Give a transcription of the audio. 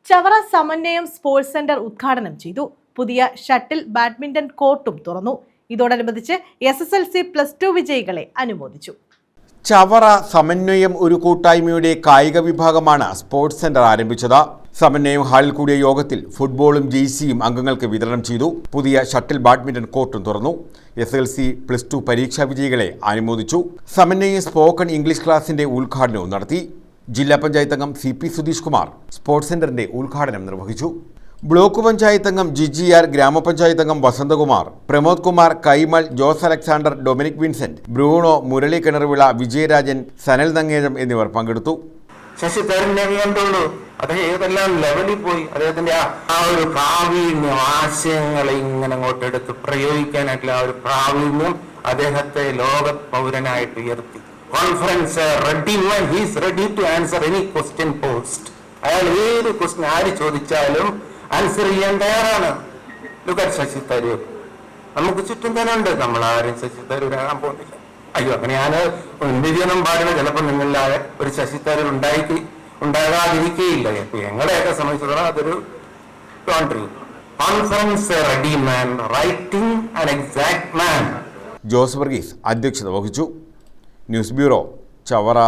ചവറ സമന്വയം sports centre ഉദ്ഘാടനം ചെയ്തു. പുതിയ ഷട്ടിൽ ബാഡ്മിന്റൺ കോർട്ടും തുറന്നു. ഇതോടനുബന്ധിച്ച് SSLC +2 വിജയികളെ അനുമോദിച്ചു. ചവറ സമന്വയം ഒരു കൂട്ടായ്മയുടെ കായിക വിഭാഗമാണ് സ്പോർട്സ് സെന്റർ ആരംഭിച്ചത്. സമന്വയം ഹാളിൽ കൂടിയ യോഗത്തിൽ ഫുട്ബോളും ജേഴ്സിയും അംഗങ്ങൾക്ക് വിതരണം ചെയ്തു. പുതിയ ഷട്ടിൽ ബാഡ്മിന്റൺ കോർട്ടും തുറന്നു. SSLC +2 പരീക്ഷാ വിജയികളെ അനുമോദിച്ചു. സമന്വയം സ്പോക്കൺ ഇംഗ്ലീഷ് ക്ലാസിന്റെ ഉദ്ഘാടനവും നടത്തി. ജില്ലാ പഞ്ചായത്ത് അംഗം CP സുധീഷ് കുമാർ സ്പോർട്സ് സെന്ററിന്റെ ഉദ്ഘാടനം നിർവഹിച്ചു. ബ്ലോക്ക് പഞ്ചായത്ത് അംഗം GGR, ഗ്രാമപഞ്ചായത്ത് അംഗം വസന്തകുമാർ, പ്രമോദ് കുമാർ, കൈമൾ, ജോസ് അലക്സാണ്ടർ, ഡൊമിനിക് വിൻസെന്റ്, ബ്രൂണോ, മുരളി കിണർവിള, വിജയരാജൻ, സനൽ നങ്ങേഴം എന്നിവർ പങ്കെടുത്തു. ശശി തരൂരിനെ കണ്ടുള്ളൂ. അദ്ദേഹം ഏതെല്ലാം ലെവലിൽ പോയി അദ്ദേഹത്തിന്റെ ആ ഒരു പ്രാവീണ്യം, ആശയങ്ങളെ ഇങ്ങനെ അങ്ങോട്ട് എടുത്ത് പ്രയോഗിക്കാനായിട്ടുള്ള ആ ഒരു പ്രാവീണ്യം അദ്ദേഹത്തെ ലോക പൗരനായിട്ട് ഉയർത്തി. Conference ready man, he is ready to answer any question post. അയാൾ ഏത് ക്വസ്റ്റ്യൻ ആര് ചോദിച്ചാലും ആൻസർ ചെയ്യാൻ തയ്യാറാണ്. Look at Shashi Tharoor. നമുക്ക് ചുറ്റും തന്നെ ഉണ്ട്. നമ്മൾ ആരും ശശി തരൂരാകാൻ പോകുന്നില്ല. അയ്യോ, അങ്ങനെ ഞാൻ എന്തിരിയൊന്നും പാടില്ല. ചിലപ്പോൾ നിങ്ങളിലാകെ ഒരു ശശി തരൂർ ഉണ്ടാകാതിരിക്കുകയില്ല. ഞങ്ങളെയൊക്കെ സംബന്ധിച്ചിടത്തോളം അതൊരു കോൺട്രി. Conference ready man, writing an exact man. Jose Varghese അധ്യക്ഷത വഹിച്ചു. News bureau, Chavara.